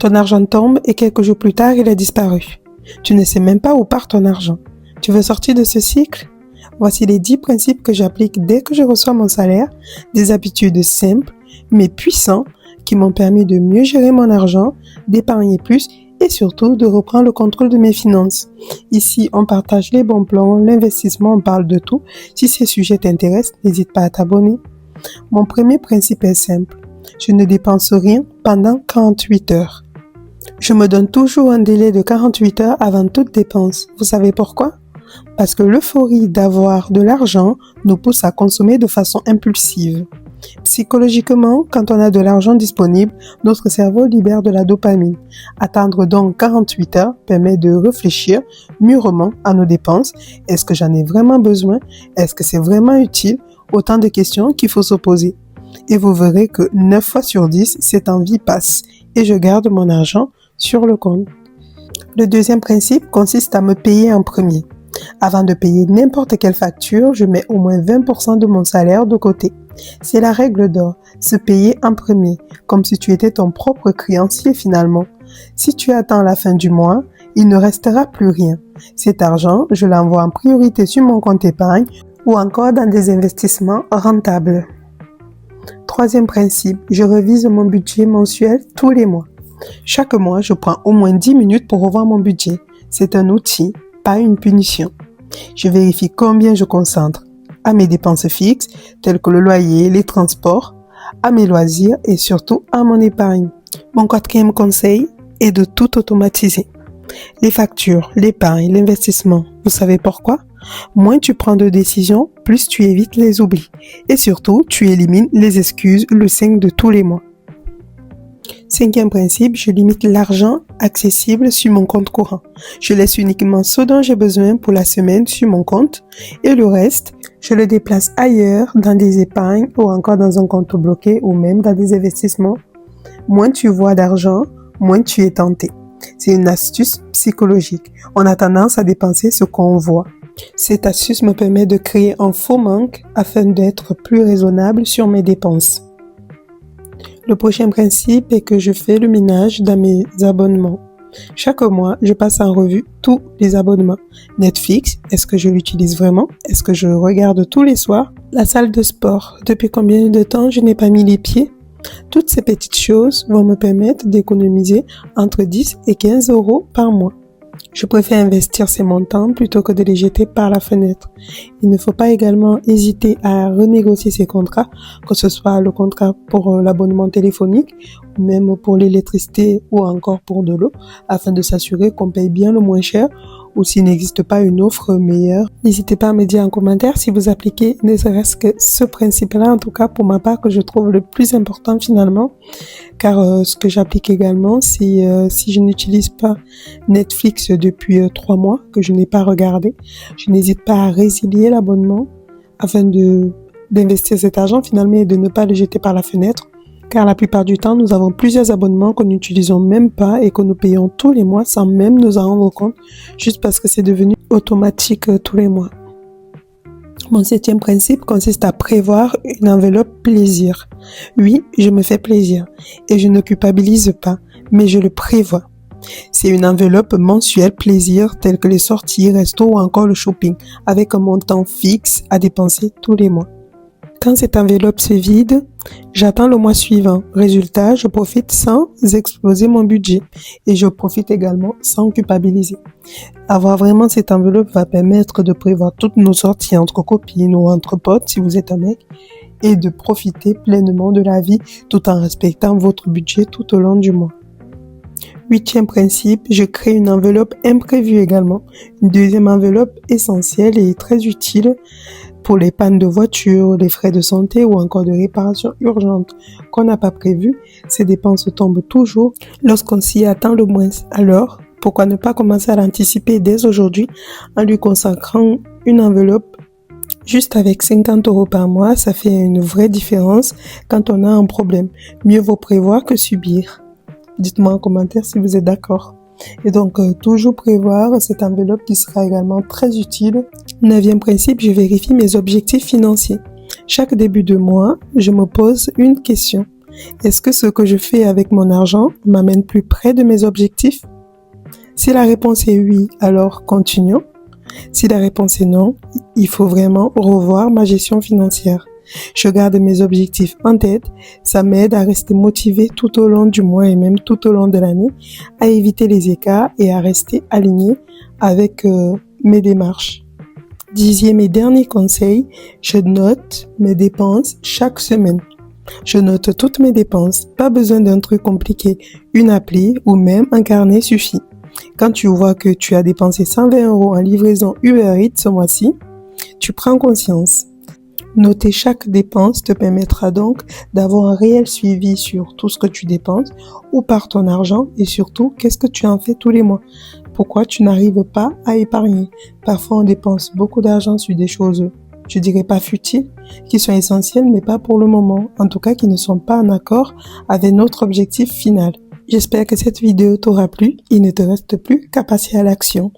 Ton argent tombe et quelques jours plus tard, il a disparu. Tu ne sais même pas où part ton argent. Tu veux sortir de ce cycle? Voici les 10 principes que j'applique dès que je reçois mon salaire, des habitudes simples mais puissantes qui m'ont permis de mieux gérer mon argent, d'épargner plus et surtout de reprendre le contrôle de mes finances. Ici, on partage les bons plans, l'investissement, on parle de tout. Si ces sujets t'intéressent, n'hésite pas à t'abonner. Mon premier principe est simple. Je ne dépense rien pendant 48 heures. Je me donne toujours un délai de 48 heures avant toute dépense. Vous savez pourquoi? Parce que l'euphorie d'avoir de l'argent nous pousse à consommer de façon impulsive. Psychologiquement, quand on a de l'argent disponible, notre cerveau libère de la dopamine. Attendre donc 48 heures permet de réfléchir mûrement à nos dépenses. Est-ce que j'en ai vraiment besoin? Est-ce que c'est vraiment utile? Autant de questions qu'il faut se poser. Et vous verrez que 9 fois sur 10, cette envie passe et je garde mon argent sur le compte. Le deuxième principe consiste à me payer en premier. Avant de payer n'importe quelle facture, je mets au moins 20% de mon salaire de côté. C'est la règle d'or, se payer en premier, comme si tu étais ton propre créancier finalement. Si tu attends la fin du mois, il ne restera plus rien. Cet argent, je l'envoie en priorité sur mon compte épargne ou encore dans des investissements rentables. Troisième principe, je révise mon budget mensuel tous les mois. Chaque mois, je prends au moins 10 minutes pour revoir mon budget. C'est un outil, pas une punition. Je vérifie combien je concentre à mes dépenses fixes, telles que le loyer, les transports, à mes loisirs et surtout à mon épargne. Mon quatrième conseil est de tout automatiser. Les factures, l'épargne, l'investissement. Vous savez pourquoi? Moins tu prends de décisions, plus tu évites les oublis. Et surtout, tu élimines les excuses, le 5 de tous les mois. Cinquième principe, je limite l'argent accessible sur mon compte courant. Je laisse uniquement ce dont j'ai besoin pour la semaine sur mon compte et le reste, je le déplace ailleurs dans des épargnes ou encore dans un compte bloqué ou même dans des investissements. Moins tu vois d'argent, moins tu es tenté. C'est une astuce psychologique. On a tendance à dépenser ce qu'on voit. Cette astuce me permet de créer un faux manque afin d'être plus raisonnable sur mes dépenses. Le prochain principe est que je fais le ménage dans mes abonnements. Chaque mois, je passe en revue tous les abonnements. Netflix, est-ce que je l'utilise vraiment? Est-ce que je regarde tous les soirs? La salle de sport, depuis combien de temps je n'ai pas mis les pieds? Toutes ces petites choses vont me permettre d'économiser entre 10 et 15 euros par mois. Je préfère investir ces montants plutôt que de les jeter par la fenêtre. Il ne faut pas également hésiter à renégocier ces contrats, que ce soit le contrat pour l'abonnement téléphonique, ou même pour l'électricité ou encore pour de l'eau, afin de s'assurer qu'on paye bien le moins cher ou s'il n'existe pas une offre meilleure. N'hésitez pas à me dire en commentaire si vous appliquez ne serait-ce que ce principe-là, en tout cas pour ma part, que je trouve le plus important finalement, car ce que j'applique également, c'est si je n'utilise pas Netflix depuis 3 mois, que je n'ai pas regardé, je n'hésite pas à résilier l'abonnement afin d'investir cet argent finalement et de ne pas le jeter par la fenêtre. Car la plupart du temps, nous avons plusieurs abonnements que nous n'utilisons même pas et que nous payons tous les mois sans même nous en rendre compte, juste parce que c'est devenu automatique tous les mois. Mon 7e principe consiste à prévoir une enveloppe plaisir. Oui, je me fais plaisir et je ne culpabilise pas, mais je le prévois. C'est une enveloppe mensuelle plaisir telle que les sorties, restos ou encore le shopping, avec un montant fixe à dépenser tous les mois. Quand cette enveloppe se vide, j'attends le mois suivant. Résultat, je profite sans exploser mon budget et je profite également sans culpabiliser. Avoir vraiment cette enveloppe va permettre de prévoir toutes nos sorties entre copines ou entre potes si vous êtes un mec et de profiter pleinement de la vie tout en respectant votre budget tout au long du mois. 8e principe, je crée une enveloppe imprévue également. Une deuxième enveloppe essentielle et très utile pour les pannes de voiture, les frais de santé ou encore de réparation urgente qu'on n'a pas prévues. Ces dépenses tombent toujours lorsqu'on s'y attend le moins. Alors, pourquoi ne pas commencer à l'anticiper dès aujourd'hui en lui consacrant une enveloppe juste avec 50 euros par mois? Ça fait une vraie différence quand on a un problème. Mieux vaut prévoir que subir. Dites-moi en commentaire si vous êtes d'accord. Et donc, toujours prévoir cette enveloppe qui sera également très utile. 9e principe, je vérifie mes objectifs financiers. Chaque début de mois, je me pose une question. Est-ce que ce que je fais avec mon argent m'amène plus près de mes objectifs? Si la réponse est oui, alors continuons. Si la réponse est non, il faut vraiment revoir ma gestion financière. Je garde mes objectifs en tête, ça m'aide à rester motivé tout au long du mois et même tout au long de l'année, à éviter les écarts et à rester aligné avec mes démarches. 10e et dernier conseil, je note mes dépenses chaque semaine. Je note toutes mes dépenses, pas besoin d'un truc compliqué, une appli ou même un carnet suffit. Quand tu vois que tu as dépensé 120 € en livraison Uber Eats ce mois-ci, tu prends conscience. Noter chaque dépense te permettra donc d'avoir un réel suivi sur tout ce que tu dépenses, où part ton argent et surtout qu'est-ce que tu en fais tous les mois. Pourquoi tu n'arrives pas à épargner? Parfois on dépense beaucoup d'argent sur des choses, je dirais pas futiles, qui sont essentielles mais pas pour le moment, en tout cas qui ne sont pas en accord avec notre objectif final. J'espère que cette vidéo t'aura plu, il ne te reste plus qu'à passer à l'action.